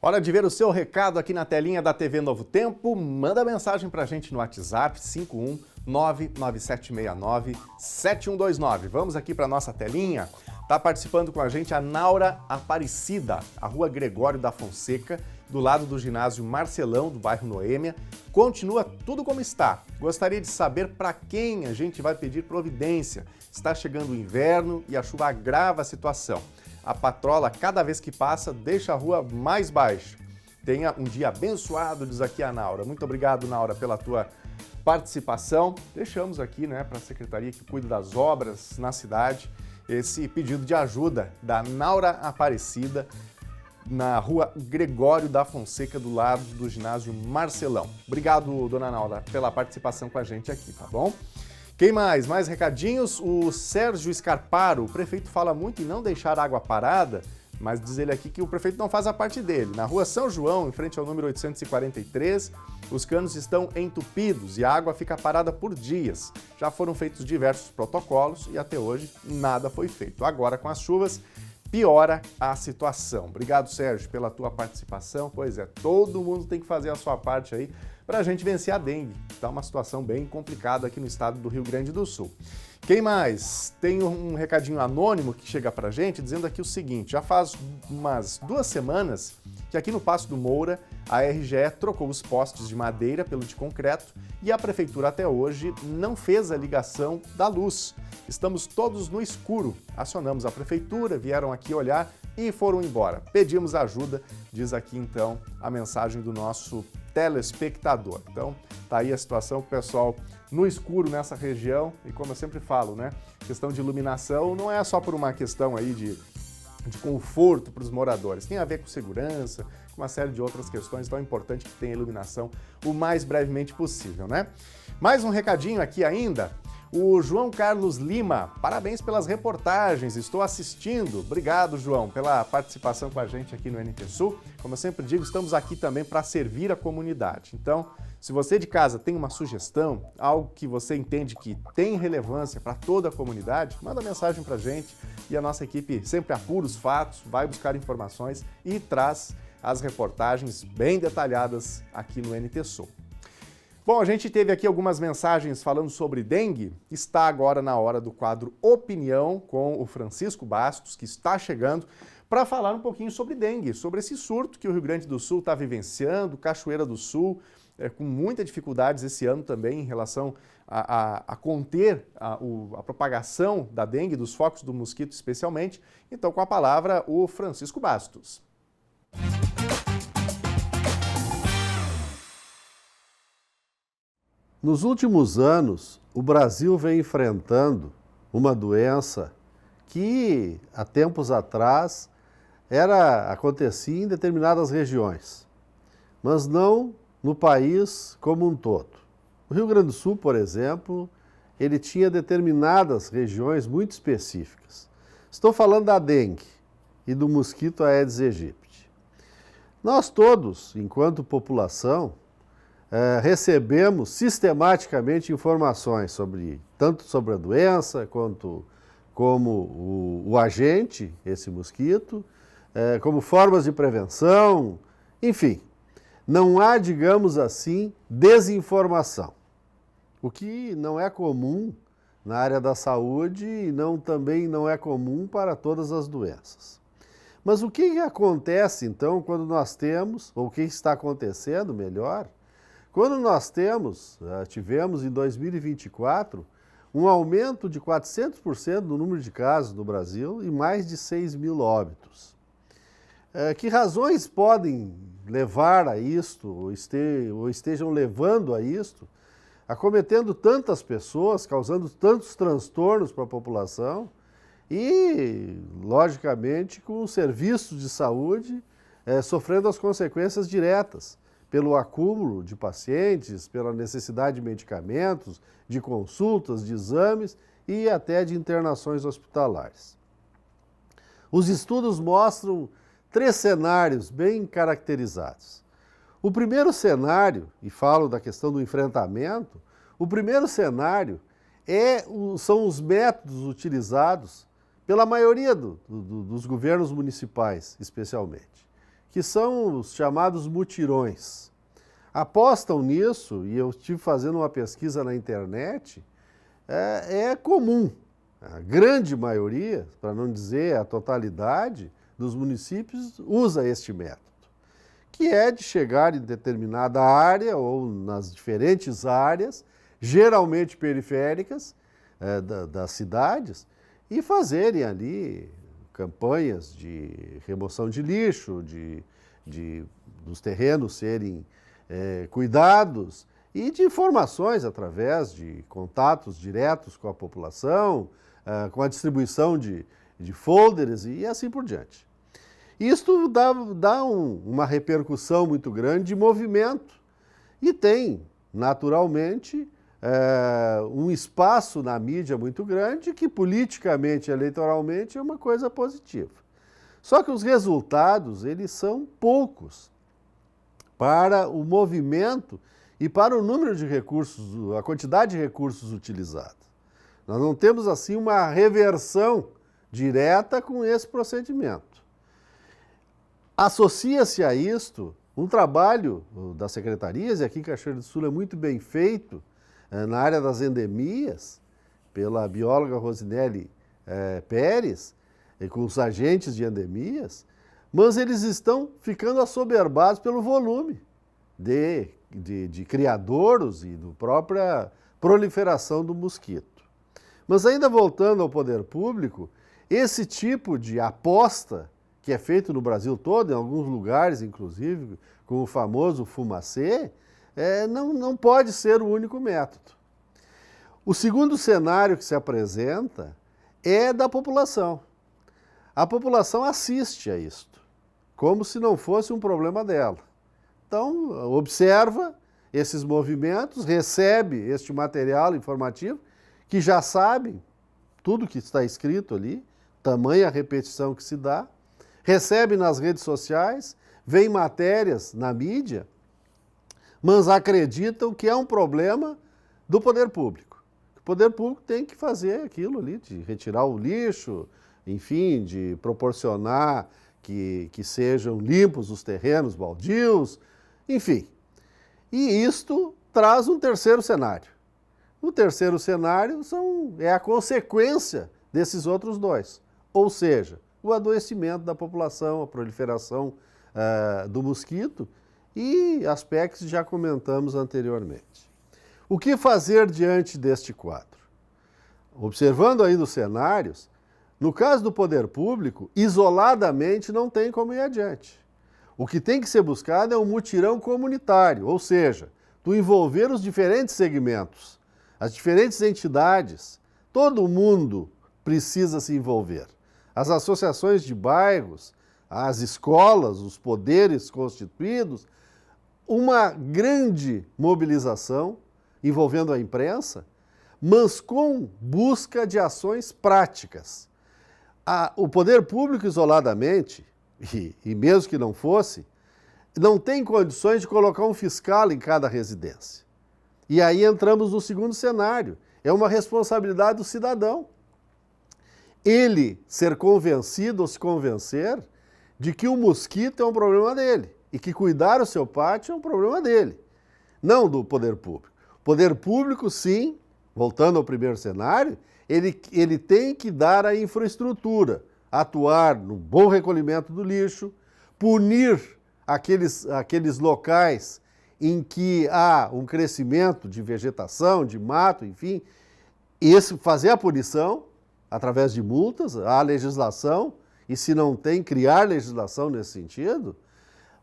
Hora de ver o seu recado aqui na telinha da TV Novo Tempo. Manda mensagem pra gente no WhatsApp 51997697129. Vamos aqui para nossa telinha. Está participando com a gente a Naura Aparecida, a Rua Gregório da Fonseca, do lado do ginásio Marcelão, do bairro Noêmia. Continua tudo como está. Gostaria de saber para quem a gente vai pedir providência. Está chegando o inverno e a chuva agrava a situação. A patrola, cada vez que passa, deixa a rua mais baixa. Tenha um dia abençoado, diz aqui a Naura. Muito obrigado, Naura, pela tua participação. Deixamos aqui, para a secretaria que cuida das obras na cidade, esse pedido de ajuda da Naura Aparecida, na Rua Gregório da Fonseca, do lado do ginásio Marcelão. Obrigado, dona Naura, pela participação com a gente aqui, tá bom? Quem mais? Mais recadinhos? O Sérgio Scarparo, o prefeito fala muito em não deixar água parada, mas diz ele aqui que o prefeito não faz a parte dele. Na Rua São João, em frente ao número 843, os canos estão entupidos e a água fica parada por dias. Já foram feitos diversos protocolos e até hoje nada foi feito. Agora, com as chuvas, piora a situação. Obrigado, Sérgio, pela tua participação. Pois é, todo mundo tem que fazer a sua parte aí para a gente vencer a dengue. Está uma situação bem complicada aqui no estado do Rio Grande do Sul. Quem mais? Tem um recadinho anônimo que chega para a gente dizendo aqui o seguinte: já faz umas 2 semanas que aqui no Paço do Moura a RGE trocou os postes de madeira pelo de concreto e a prefeitura até hoje não fez a ligação da luz. Estamos todos no escuro. Acionamos a prefeitura, vieram aqui olhar e foram embora. Pedimos ajuda, diz aqui então a mensagem do nosso telespectador. Então, tá aí a situação, o pessoal no escuro nessa região, e como eu sempre falo, questão de iluminação não é só por uma questão aí de conforto para os moradores, tem a ver com segurança, com uma série de outras questões, então é importante que tenha iluminação o mais brevemente possível, Mais um recadinho aqui ainda. O João Carlos Lima, parabéns pelas reportagens, estou assistindo. Obrigado, João, pela participação com a gente aqui no NT Sul. Como eu sempre digo, estamos aqui também para servir a comunidade. Então, se você de casa tem uma sugestão, algo que você entende que tem relevância para toda a comunidade, manda mensagem para a gente e a nossa equipe sempre apura os fatos, vai buscar informações e traz as reportagens bem detalhadas aqui no NT Sul. Bom, a gente teve aqui algumas mensagens falando sobre dengue. Está agora na hora do quadro Opinião com o Francisco Bastos, que está chegando para falar um pouquinho sobre dengue, sobre esse surto que o Rio Grande do Sul está vivenciando, Cachoeira do Sul, com muitas dificuldades esse ano também em relação a conter a propagação da dengue, dos focos do mosquito especialmente. Então, com a palavra, o Francisco Bastos. Nos últimos anos, o Brasil vem enfrentando uma doença que, há tempos atrás, acontecia em determinadas regiões, mas não no país como um todo. O Rio Grande do Sul, por exemplo, ele tinha determinadas regiões muito específicas. Estou falando da dengue e do mosquito Aedes aegypti. Nós todos, enquanto população, recebemos sistematicamente informações tanto sobre a doença quanto como o agente, esse mosquito, como formas de prevenção, enfim. Não há, digamos assim, desinformação, o que não é comum na área da saúde e também não é comum para todas as doenças. Mas o que acontece então quando nós temos, ou o que está acontecendo melhor, quando nós tivemos em 2024 um aumento de 400% no número de casos no Brasil e mais de 6 mil óbitos. Que razões podem levar a isto, ou estejam levando a isto, acometendo tantas pessoas, causando tantos transtornos para a população e, logicamente, com os serviços de saúde sofrendo as consequências diretas pelo acúmulo de pacientes, pela necessidade de medicamentos, de consultas, de exames e até de internações hospitalares. Os estudos mostram 3 cenários bem caracterizados. O primeiro cenário, e falo da questão do enfrentamento, o primeiro cenário são os métodos utilizados pela maioria dos governos municipais, especialmente, que são os chamados mutirões. Apostam nisso, e eu estive fazendo uma pesquisa na internet, é comum a grande maioria, para não dizer a totalidade, dos municípios usa este método, que é de chegar em determinada área ou nas diferentes áreas, geralmente periféricas das cidades, e fazerem ali campanhas de remoção de lixo, dos terrenos serem cuidados e de informações através de contatos diretos com a população, com a distribuição de folders e assim por diante. Isto dá uma repercussão muito grande de movimento e tem, naturalmente, um espaço na mídia muito grande que politicamente e eleitoralmente é uma coisa positiva. Só que os resultados, eles são poucos para o movimento e para o número de recursos, a quantidade de recursos utilizados. Nós não temos, assim, uma reversão direta com esse procedimento. Associa-se a isto um trabalho das secretarias, e aqui em Cachoeira do Sul é muito bem feito, na área das endemias, pela bióloga Rosinelli Pérez, com os agentes de endemias, mas eles estão ficando assoberbados pelo volume de criadouros e da própria proliferação do mosquito. Mas ainda voltando ao poder público, esse tipo de aposta que é feito no Brasil todo, em alguns lugares inclusive, com o famoso fumacê, não pode ser o único método. O segundo cenário que se apresenta é da população. A população assiste a isto, como se não fosse um problema dela. Então, observa esses movimentos, recebe este material informativo, que já sabem tudo que está escrito ali, tamanha repetição que se dá, recebe nas redes sociais, vê matérias na mídia, mas acreditam que é um problema do poder público. O poder público tem que fazer aquilo ali, de retirar o lixo, enfim, de proporcionar que sejam limpos os terrenos baldios, enfim. E isto traz um terceiro cenário. O terceiro cenário é a consequência desses outros dois, ou seja, o adoecimento da população, a proliferação do mosquito e aspectos que já comentamos anteriormente. O que fazer diante deste quadro? Observando aí os cenários, no caso do poder público, isoladamente não tem como ir adiante. O que tem que ser buscado é um mutirão comunitário, ou seja, tu envolver os diferentes segmentos, as diferentes entidades, todo mundo precisa se envolver. As associações de bairros, as escolas, os poderes constituídos, uma grande mobilização envolvendo a imprensa, mas com busca de ações práticas. O poder público isoladamente, e mesmo que não fosse, não tem condições de colocar um fiscal em cada residência. E aí entramos no segundo cenário, é uma responsabilidade do cidadão. Ele ser convencido ou se convencer de que o mosquito é um problema dele e que cuidar o seu pátio é um problema dele, não do poder público. O poder público, sim, voltando ao primeiro cenário, ele tem que dar a infraestrutura, atuar no bom recolhimento do lixo, punir aqueles locais em que há um crescimento de vegetação, de mato, enfim, fazer a punição através de multas, a legislação, e se não tem, criar legislação nesse sentido,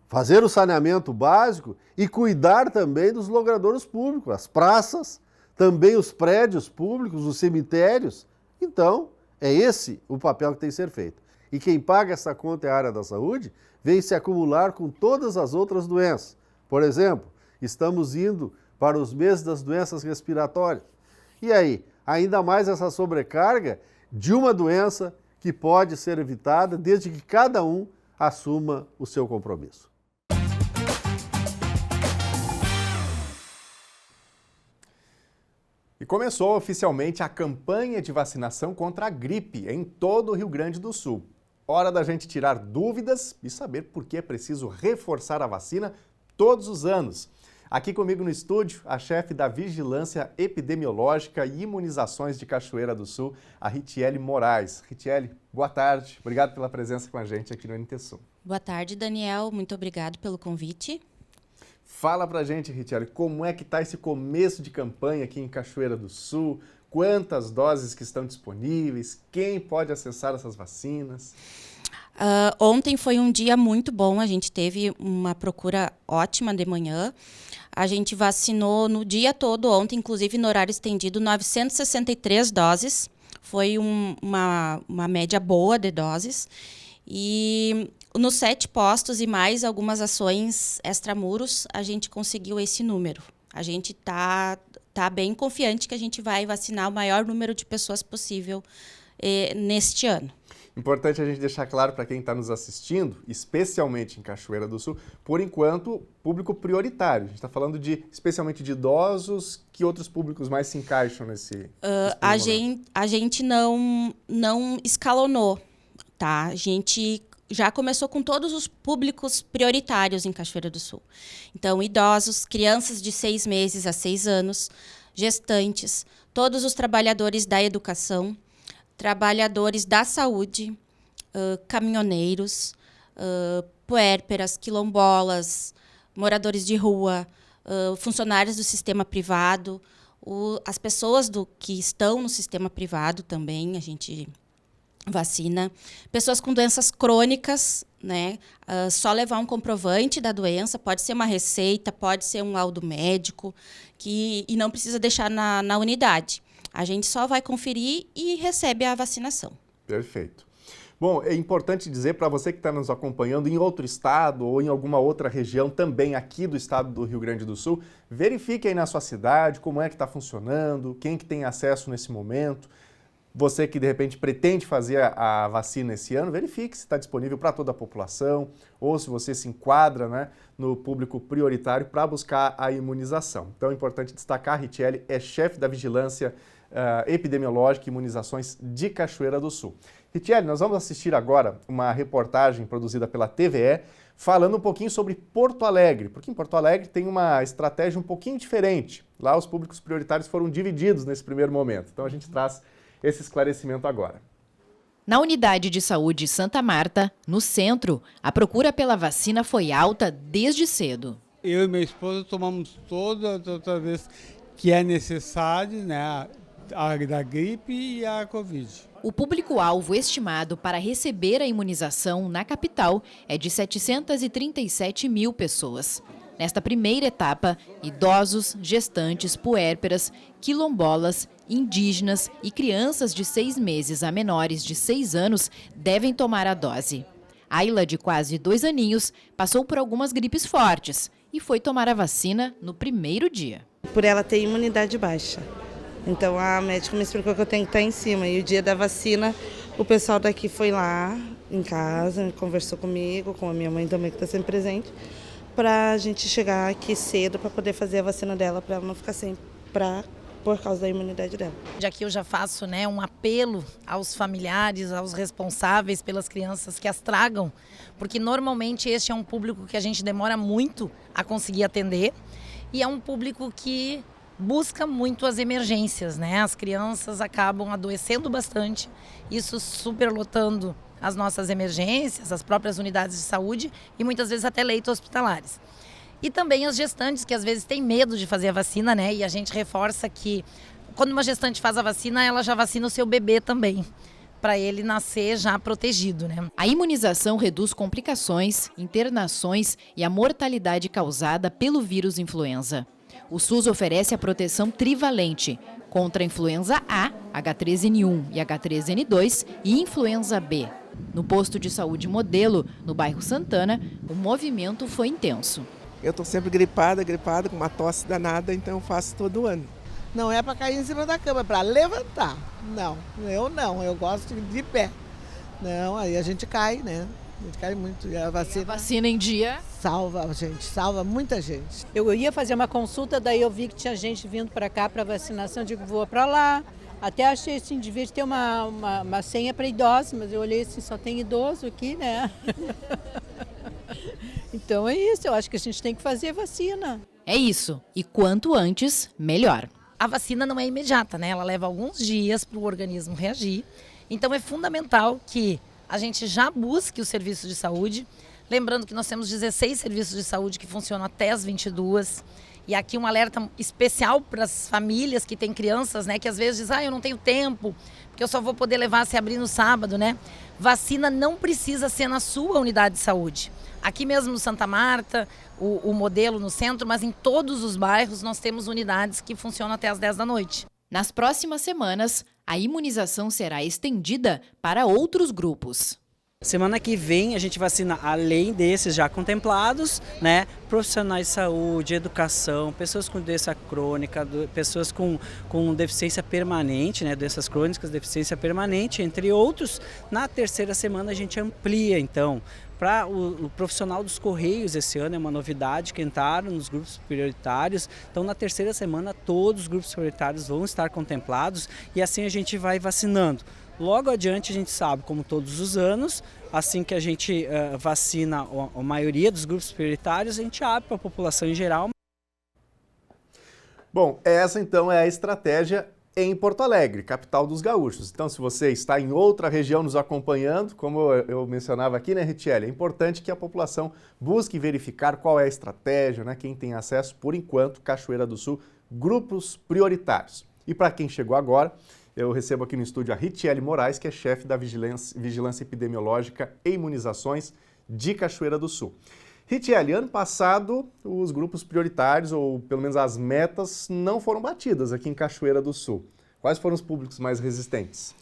fazer o saneamento básico e cuidar também dos logradouros públicos, as praças, também os prédios públicos, os cemitérios. Então, é esse o papel que tem que ser feito. E quem paga essa conta é a área da saúde, vem se acumular com todas as outras doenças. Por exemplo, estamos indo para os meses das doenças respiratórias. E aí, ainda mais essa sobrecarga de uma doença que pode ser evitada desde que cada um assuma o seu compromisso. E começou oficialmente a campanha de vacinação contra a gripe em todo o Rio Grande do Sul. Hora da gente tirar dúvidas e saber por que é preciso reforçar a vacina todos os anos. Aqui comigo no estúdio, a chefe da Vigilância Epidemiológica e Imunizações de Cachoeira do Sul, a Ritiele Moraes. Ritiele, boa tarde. Obrigado pela presença com a gente aqui no NT Sul. Boa tarde, Daniel. Muito obrigado pelo convite. Fala pra gente, Ritiele, como é que está esse começo de campanha aqui em Cachoeira do Sul? Quantas doses que estão disponíveis? Quem pode acessar essas vacinas? Ontem foi um dia muito bom, a gente teve uma procura ótima de manhã. A gente vacinou no dia todo ontem, inclusive no horário estendido, 963 doses. Foi uma média boa de doses. E nos 7 postos e mais algumas ações extramuros, a gente conseguiu esse número. A gente tá bem confiante que a gente vai vacinar o maior número de pessoas possível neste ano. Importante a gente deixar claro para quem está nos assistindo, especialmente em Cachoeira do Sul, por enquanto, público prioritário. A gente está falando especialmente de idosos, que outros públicos mais se encaixam nesse a gente não escalonou, tá? A gente já começou com todos os públicos prioritários em Cachoeira do Sul. Então, idosos, crianças de 6 meses a 6 anos, gestantes, todos os trabalhadores da educação, trabalhadores da saúde, caminhoneiros, puérperas, quilombolas, moradores de rua, funcionários do sistema privado, as pessoas que estão no sistema privado também, a gente vacina. Pessoas com doenças crônicas, né? Só levar um comprovante da doença, pode ser uma receita, pode ser um laudo médico, e não precisa deixar na unidade. A gente só vai conferir e recebe a vacinação. Perfeito. Bom, é importante dizer para você que está nos acompanhando em outro estado ou em alguma outra região também aqui do estado do Rio Grande do Sul, verifique aí na sua cidade como é que está funcionando, quem que tem acesso nesse momento. Você que, de repente, pretende fazer a vacina esse ano, verifique se está disponível para toda a população ou se você se enquadra, né, no público prioritário para buscar a imunização. Então, é importante destacar, a Ritiele é chefe da Vigilância Epidemiológica e Imunizações de Cachoeira do Sul. Ritiele, nós vamos assistir agora uma reportagem produzida pela TVE falando um pouquinho sobre Porto Alegre, porque em Porto Alegre tem uma estratégia um pouquinho diferente. Lá os públicos prioritários foram divididos nesse primeiro momento. Então, a gente traz esse esclarecimento agora. Na unidade de saúde Santa Marta, no centro, a procura pela vacina foi alta desde cedo. Eu e minha esposa tomamos toda vez que é necessário, né, a da gripe e a Covid. O público-alvo estimado para receber a imunização na capital é de 737 mil pessoas. Nesta primeira etapa, idosos, gestantes, puérperas, quilombolas, indígenas e crianças de 6 meses a menores de 6 anos devem tomar a dose. Ayla, de quase 2 aninhos, passou por algumas gripes fortes e foi tomar a vacina no primeiro dia. Por ela ter imunidade baixa. Então a médica me explicou que eu tenho que estar em cima. E o dia da vacina, o pessoal daqui foi lá em casa, conversou comigo, com a minha mãe também, que está sempre presente, para a gente chegar aqui cedo para poder fazer a vacina dela, para ela não ficar sem por causa da imunidade dela. Aqui eu já faço, né, um apelo aos familiares, aos responsáveis pelas crianças que as tragam, porque normalmente este é um público que a gente demora muito a conseguir atender e é um público que busca muito as emergências, né? As crianças acabam adoecendo bastante, isso superlotando as nossas emergências, as próprias unidades de saúde e muitas vezes até leitos hospitalares. E também as gestantes, que às vezes têm medo de fazer a vacina, né? E a gente reforça que quando uma gestante faz a vacina, ela já vacina o seu bebê também, para ele nascer já protegido, né? A imunização reduz complicações, internações e a mortalidade causada pelo vírus influenza. O SUS oferece a proteção trivalente contra a influenza A, H3N1 e H3N2 e influenza B. No posto de saúde Modelo, no bairro Santana, o movimento foi intenso. Eu estou sempre gripada, com uma tosse danada, então eu faço todo ano. Não é para cair em cima da cama, é para levantar. Não, eu gosto de pé. Não, aí a gente cai, né? A gente cai muito. E a vacina em dia? Salva, gente, salva muita gente. Eu ia fazer uma consulta, daí eu vi que tinha gente vindo para cá para vacinação, digo, vou para lá. Até achei assim, devia ter uma senha para idosos, mas eu olhei assim, só tem idoso aqui, né? Então é isso, eu acho que a gente tem que fazer vacina. É isso, e quanto antes, melhor. A vacina não é imediata, né? Ela leva alguns dias para o organismo reagir. Então é fundamental que a gente já busque o serviço de saúde. Lembrando que nós temos 16 serviços de saúde que funcionam até as 22. E aqui um alerta especial para as famílias que têm crianças, né? Que às vezes dizem, eu não tenho tempo, porque eu só vou poder levar se abrir no sábado, né? Vacina não precisa ser na sua unidade de saúde. Aqui mesmo no Santa Marta, o modelo no centro, mas em todos os bairros nós temos unidades que funcionam até as 10 da noite. Nas próximas semanas, a imunização será estendida para outros grupos. Semana que vem a gente vacina, além desses já contemplados, né, profissionais de saúde, educação, pessoas com doença crônica, pessoas com deficiência permanente, né, doenças crônicas, deficiência permanente, entre outros. Na terceira semana a gente amplia, então, para o profissional dos Correios esse ano, é uma novidade que entraram nos grupos prioritários. Então, na terceira semana, todos os grupos prioritários vão estar contemplados e assim a gente vai vacinando. Logo adiante, a gente sabe, como todos os anos, assim que a gente vacina a maioria dos grupos prioritários, a gente abre para a população em geral. Bom, essa então é a estratégia em Porto Alegre, capital dos gaúchos. Então, se você está em outra região nos acompanhando, como eu mencionava aqui, né, Richelle, é importante que a população busque verificar qual é a estratégia, né, quem tem acesso, por enquanto, Cachoeira do Sul, grupos prioritários. E para quem chegou agora, eu recebo aqui no estúdio a Richelle Moraes, que é chefe da Vigilância Epidemiológica e Imunizações de Cachoeira do Sul. Richelle, ano passado os grupos prioritários, ou pelo menos as metas, não foram batidas aqui em Cachoeira do Sul. Quais foram os públicos mais resistentes?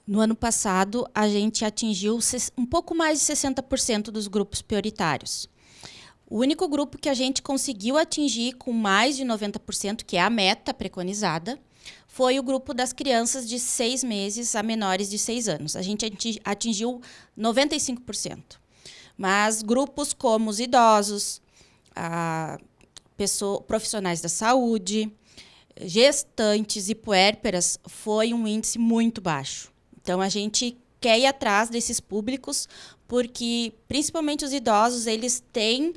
No ano passado, a gente atingiu um pouco mais de 60% dos grupos prioritários. O único grupo que a gente conseguiu atingir com mais de 90%, que é a meta preconizada, foi o grupo das crianças de 6 meses a menores de 6 anos. A gente atingiu 95%. Mas grupos como os idosos, profissionais da saúde, gestantes e puérperas, foi um índice muito baixo. Então, a gente quer ir atrás desses públicos, porque, principalmente os idosos, eles têm...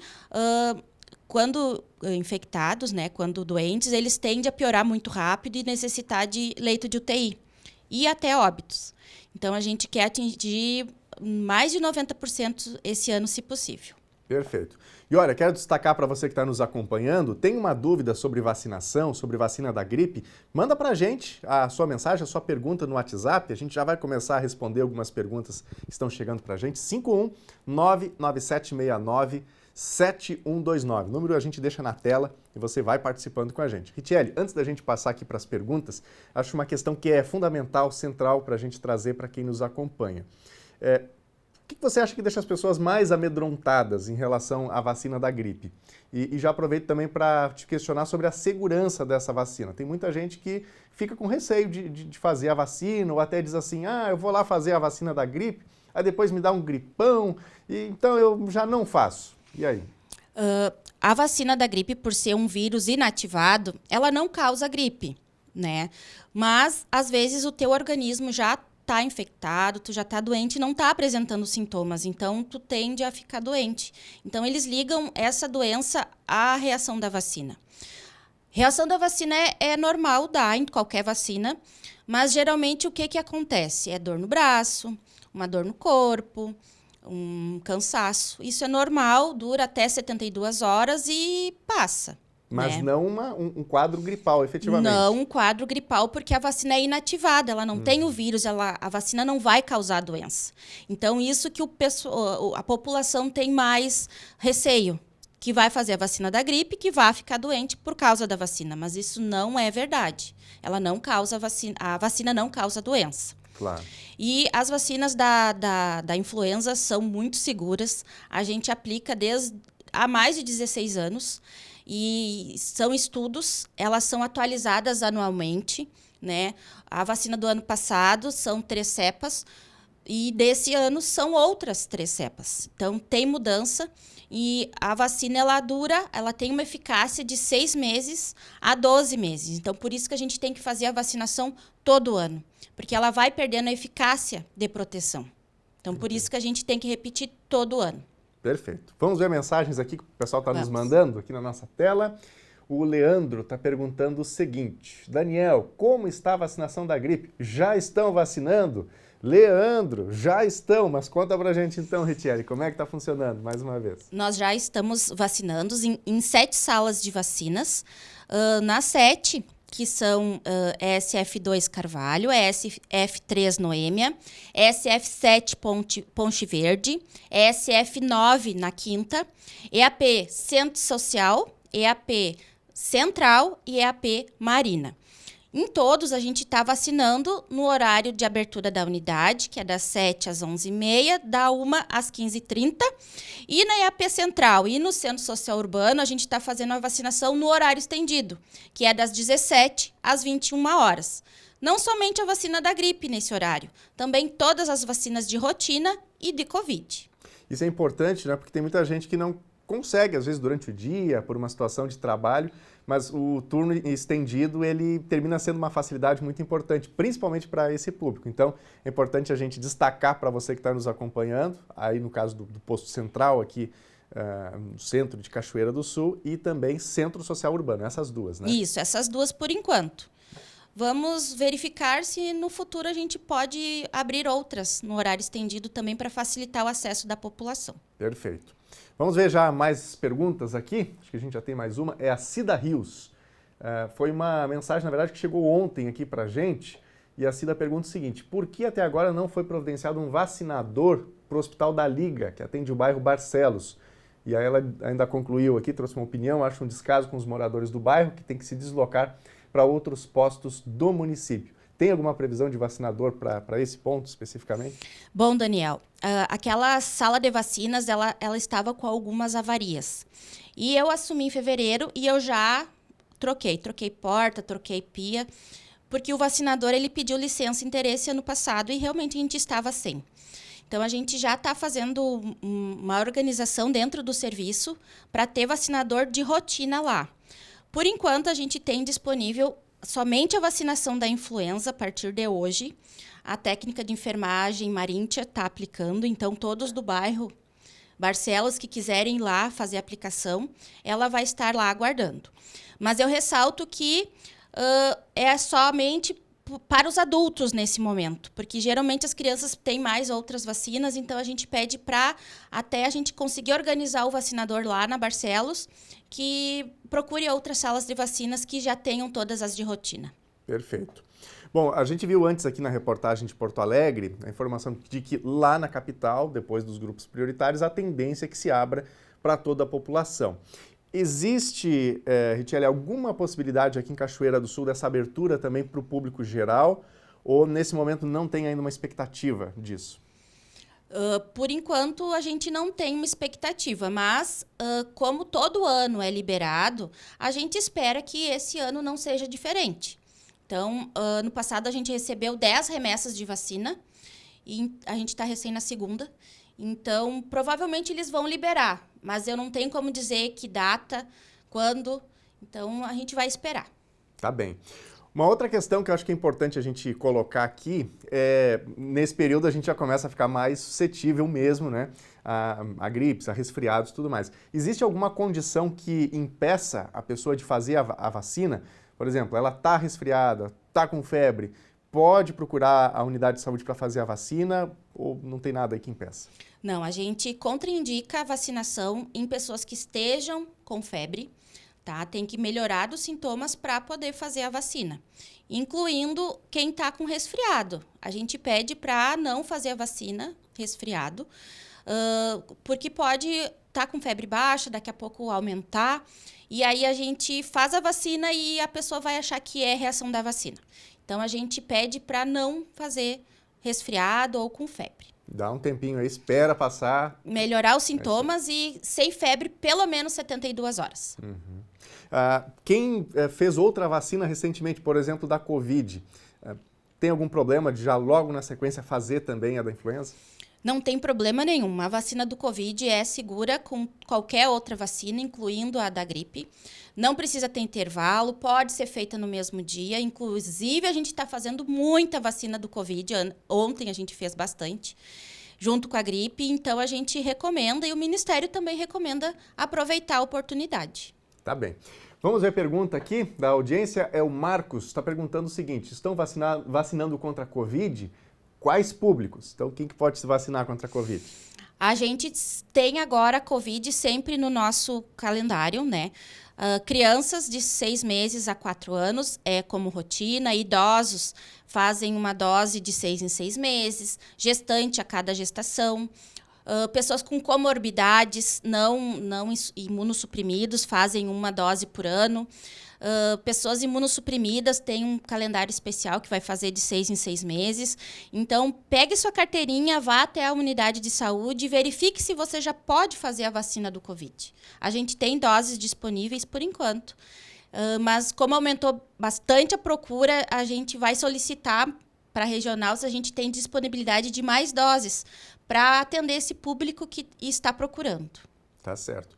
quando infectados, né, quando doentes, eles tendem a piorar muito rápido e necessitar de leito de UTI e até óbitos. Então, a gente quer atingir mais de 90% esse ano, se possível. Perfeito. E olha, quero destacar para você que está nos acompanhando, tem uma dúvida sobre vacinação, sobre vacina da gripe, manda para a gente a sua mensagem, a sua pergunta no WhatsApp, a gente já vai começar a responder algumas perguntas que estão chegando para a gente, 51997697129. O número a gente deixa na tela e você vai participando com a gente. Richelle, antes da gente passar aqui para as perguntas, acho uma questão que é fundamental, central para a gente trazer para quem nos acompanha. O que você acha que deixa as pessoas mais amedrontadas em relação à vacina da gripe? E já aproveito também para te questionar sobre a segurança dessa vacina. Tem muita gente que fica com receio de fazer a vacina, ou até diz assim, eu vou lá fazer a vacina da gripe, aí depois me dá um gripão, e então eu já não faço. E aí? A vacina da gripe, por ser um vírus inativado, ela não causa gripe, né? Mas, às vezes, o teu organismo já está infectado, tu já está doente e não está apresentando sintomas, então tu tende a ficar doente. Então, eles ligam essa doença à reação da vacina. Reação da vacina é normal dar em qualquer vacina, mas geralmente o que acontece? É dor no braço, uma dor no corpo, um cansaço. Isso é normal, dura até 72 horas e passa. Mas né? Não um quadro gripal, efetivamente. Não um quadro gripal, porque a vacina é inativada, ela não tem o vírus, a vacina não vai causar doença. Então, isso que a população tem mais receio, que vai fazer a vacina da gripe, que vai ficar doente por causa da vacina. Mas isso não é verdade. Ela não causa a vacina não causa doença. Claro. E as vacinas da influenza são muito seguras. A gente aplica há mais de 16 anos. E são estudos, elas são atualizadas anualmente, né? A vacina do ano passado são 3 cepas e desse ano são outras 3 cepas. Então, tem mudança e a vacina, ela tem uma eficácia de 6 meses a 12 meses. Então, por isso que a gente tem que fazer a vacinação todo ano, porque ela vai perdendo a eficácia de proteção. Então, por isso que a gente tem que repetir todo ano. Perfeito. Vamos ver mensagens aqui que o pessoal está nos mandando aqui na nossa tela. O Leandro está perguntando o seguinte: Daniel, como está a vacinação da gripe? Já estão vacinando? Leandro, já estão, mas conta pra gente então, Ritiele, como é que está funcionando, mais uma vez? Nós já estamos vacinando em 7 salas de vacinas. Nas 7, que são SF2 Carvalho, SF3 Noêmia, SF7 Ponte Verde, SF9 na Quinta, EAP Centro Social, EAP Central e EAP Marina. Em todos, a gente está vacinando no horário de abertura da unidade, que é das 7 às 11h30, da 1 às 15h30. E na EAP Central e no Centro Social Urbano, a gente está fazendo a vacinação no horário estendido, que é das 17 às 21 horas. Não somente a vacina da gripe nesse horário, também todas as vacinas de rotina e de Covid. Isso é importante, né? Porque tem muita gente que não consegue, às vezes, durante o dia, por uma situação de trabalho, mas o turno estendido, ele termina sendo uma facilidade muito importante, principalmente para esse público. Então, é importante a gente destacar para você que está nos acompanhando, aí no caso do posto central aqui, no centro de Cachoeira do Sul, e também Centro Social Urbano, essas duas, né? Isso, essas duas por enquanto. Vamos verificar se no futuro a gente pode abrir outras no horário estendido também para facilitar o acesso da população. Perfeito. Vamos ver já mais perguntas aqui. Acho que a gente já tem mais uma. É a Cida Rios. Foi uma mensagem, na verdade, que chegou ontem aqui para a gente. E a Cida pergunta o seguinte: por que até agora não foi providenciado um vacinador para o Hospital da Liga, que atende o bairro Barcelos? E aí ela ainda concluiu aqui, trouxe uma opinião, acho um descaso com os moradores do bairro, que tem que se deslocar para outros postos do município. Tem alguma previsão de vacinador para esse ponto especificamente? Bom, Daniel, aquela sala de vacinas, ela estava com algumas avarias. E eu assumi em fevereiro e eu já troquei porta, troquei pia, porque o vacinador ele pediu licença e interesse ano passado e realmente a gente estava sem. Então, a gente já está fazendo uma organização dentro do serviço para ter vacinador de rotina lá. Por enquanto, a gente tem disponível somente a vacinação da influenza a partir de hoje. A técnica de enfermagem Maríntia está aplicando, então todos do bairro Barcelos que quiserem ir lá fazer a aplicação, ela vai estar lá aguardando. Mas eu ressalto que é somente para os adultos nesse momento, porque geralmente as crianças têm mais outras vacinas, então a gente pede para até a gente conseguir organizar o vacinador lá na Barcelos, que procure outras salas de vacinas que já tenham todas as de rotina. Perfeito. Bom, a gente viu antes aqui na reportagem de Porto Alegre a informação de que lá na capital, depois dos grupos prioritários, a tendência é que se abra para toda a população. Existe, Ritiele, alguma possibilidade aqui em Cachoeira do Sul dessa abertura também para o público geral? Ou nesse momento não tem ainda uma expectativa disso? Por enquanto, a gente não tem uma expectativa, mas como todo ano é liberado, a gente espera que esse ano não seja diferente. Então, ano passado a gente recebeu 10 remessas de vacina e a gente está recém na segunda. Então, provavelmente eles vão liberar, mas eu não tenho como dizer que data, quando. Então, a gente vai esperar. Tá bem. Uma outra questão que eu acho que é importante a gente colocar aqui é, nesse período a gente já começa a ficar mais suscetível mesmo, né, a gripes, a resfriados e tudo mais. Existe alguma condição que impeça a pessoa de fazer a vacina? Por exemplo, ela está resfriada, está com febre, pode procurar a unidade de saúde para fazer a vacina ou não tem nada aí que impeça? Não, a gente contraindica a vacinação em pessoas que estejam com febre, tá? Tem que melhorar os sintomas para poder fazer a vacina, incluindo quem está com resfriado. A gente pede para não fazer a vacina resfriado, porque pode estar com febre baixa, daqui a pouco aumentar, e aí a gente faz a vacina e a pessoa vai achar que é reação da vacina. Então, a gente pede para não fazer resfriado ou com febre. Dá um tempinho aí, espera passar. Melhorar os sintomas e sem febre pelo menos 72 horas. Uhum. Quem fez outra vacina recentemente, por exemplo, da Covid, tem algum problema de já logo na sequência fazer também a da influenza? Não tem problema nenhum. A vacina do Covid é segura com qualquer outra vacina, incluindo a da gripe. Não precisa ter intervalo, pode ser feita no mesmo dia. Inclusive, a gente está fazendo muita vacina do Covid. Ontem a gente fez bastante, junto com a gripe. Então, a gente recomenda, e o Ministério também recomenda aproveitar a oportunidade. Tá bem. Vamos ver a pergunta aqui da audiência. É o Marcos, está perguntando o seguinte: estão vacinando contra a Covid? Quais públicos? Então, quem que pode se vacinar contra a Covid? A gente tem agora a Covid sempre no nosso calendário, né? Crianças de 6 meses a 4 anos é como rotina, idosos fazem uma dose de 6 em 6 meses, gestante a cada gestação. Pessoas com comorbidades não imunossuprimidos fazem uma dose por ano. Pessoas imunossuprimidas têm um calendário especial que vai fazer de 6 em 6 meses. Então, pegue sua carteirinha, vá até a unidade de saúde e verifique se você já pode fazer a vacina do Covid. A gente tem doses disponíveis por enquanto, mas como aumentou bastante a procura, a gente vai solicitar para a regional se a gente tem disponibilidade de mais doses para atender esse público que está procurando. Tá certo.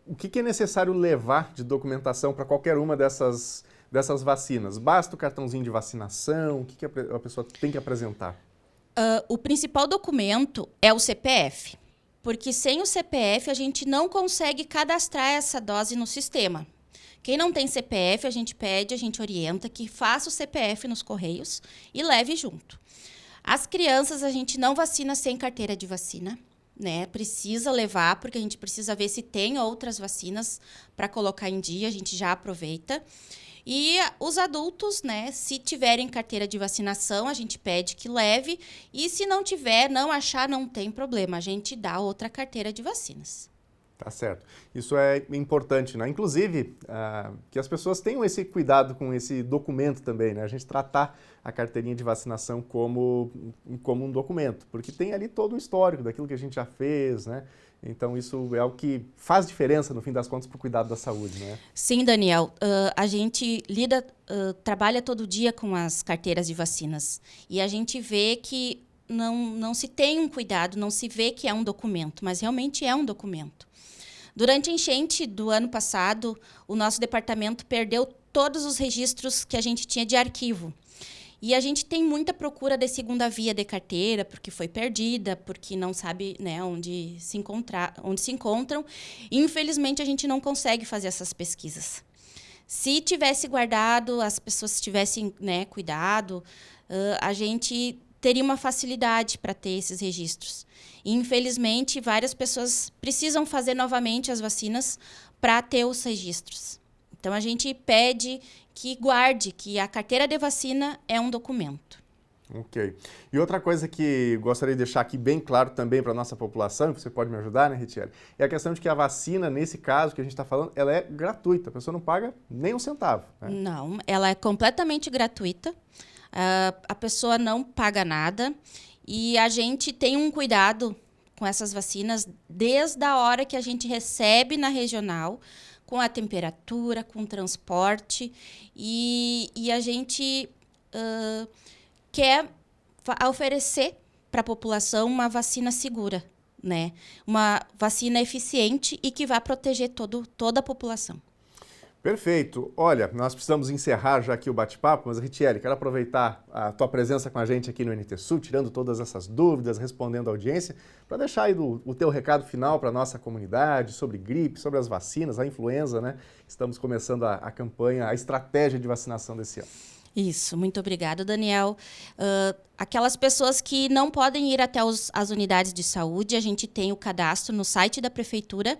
O que é necessário levar de documentação para qualquer uma dessas vacinas? Basta o cartãozinho de vacinação? O que a pessoa tem que apresentar? O principal documento é o CPF, porque sem o CPF a gente não consegue cadastrar essa dose no sistema. Quem não tem CPF, a gente orienta que faça o CPF nos correios e leve junto. As crianças a gente não vacina sem carteira de vacina, né? Precisa levar, porque a gente precisa ver se tem outras vacinas para colocar em dia, a gente já aproveita. E os adultos, né, se tiverem carteira de vacinação, a gente pede que leve. E se não tiver, não achar, não tem problema, a gente dá outra carteira de vacinas. Tá certo. Isso é importante, né? Inclusive, que as pessoas tenham esse cuidado com esse documento também, né? A gente tratar a carteirinha de vacinação como um documento, porque tem ali todo o histórico daquilo que a gente já fez, né? Então, isso é o que faz diferença, no fim das contas, para o cuidado da saúde, né? Sim, Daniel. A gente trabalha todo dia com as carteiras de vacinas e a gente vê que não se tem um cuidado, não se vê que é um documento, mas realmente é um documento. Durante a enchente do ano passado, o nosso departamento perdeu todos os registros que a gente tinha de arquivo. E a gente tem muita procura de segunda via de carteira, porque foi perdida, porque não sabe, né, onde se encontram. E, infelizmente, a gente não consegue fazer essas pesquisas. Se tivesse guardado, as pessoas tivessem, né, cuidado, a gente teria uma facilidade para ter esses registros. E, infelizmente, várias pessoas precisam fazer novamente as vacinas para ter os registros. Então, a gente pede que guarde, que a carteira de vacina é um documento. Ok. E outra coisa que gostaria de deixar aqui bem claro também para a nossa população, que você pode me ajudar, né, Ritiele? É a questão de que a vacina, nesse caso que a gente está falando, ela é gratuita. A pessoa não paga nem um centavo, né? Não, ela é completamente gratuita. A pessoa não paga nada e a gente tem um cuidado com essas vacinas desde a hora que a gente recebe na regional, com a temperatura, com o transporte, e a gente quer oferecer para a população uma vacina segura, né? Uma vacina eficiente e que vai proteger toda a população. Perfeito. Olha, nós precisamos encerrar já aqui o bate-papo, mas, Ritiele, quero aproveitar a tua presença com a gente aqui no NT Sul, tirando todas essas dúvidas, respondendo a audiência, para deixar aí o teu recado final para a nossa comunidade sobre gripe, sobre as vacinas, a influenza, né? Estamos começando a campanha, a estratégia de vacinação desse ano. Isso, muito obrigada, Daniel. Aquelas pessoas que não podem ir até as unidades de saúde, a gente tem o cadastro no site da prefeitura,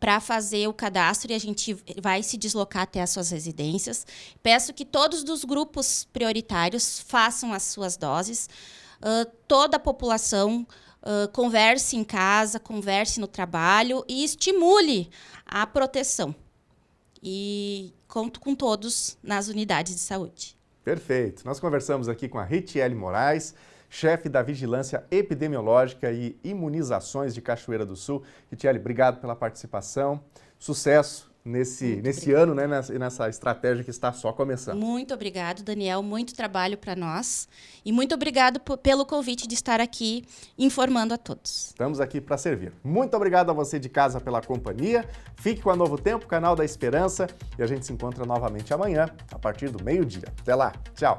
para fazer o cadastro e a gente vai se deslocar até as suas residências. Peço que todos dos grupos prioritários façam as suas doses. Toda a população converse em casa, converse no trabalho e estimule a proteção. E conto com todos nas unidades de saúde. Perfeito. Nós conversamos aqui com a Ritiele Moraes, chefe da Vigilância Epidemiológica e Imunizações de Cachoeira do Sul. Ritiele, obrigado pela participação. Sucesso nesse ano, né, nessa estratégia que está só começando. Muito obrigado, Daniel. Muito trabalho para nós. E muito obrigado pelo convite de estar aqui informando a todos. Estamos aqui para servir. Muito obrigado a você de casa pela companhia. Fique com a Novo Tempo, canal da Esperança. E a gente se encontra novamente amanhã, a partir do meio-dia. Até lá. Tchau.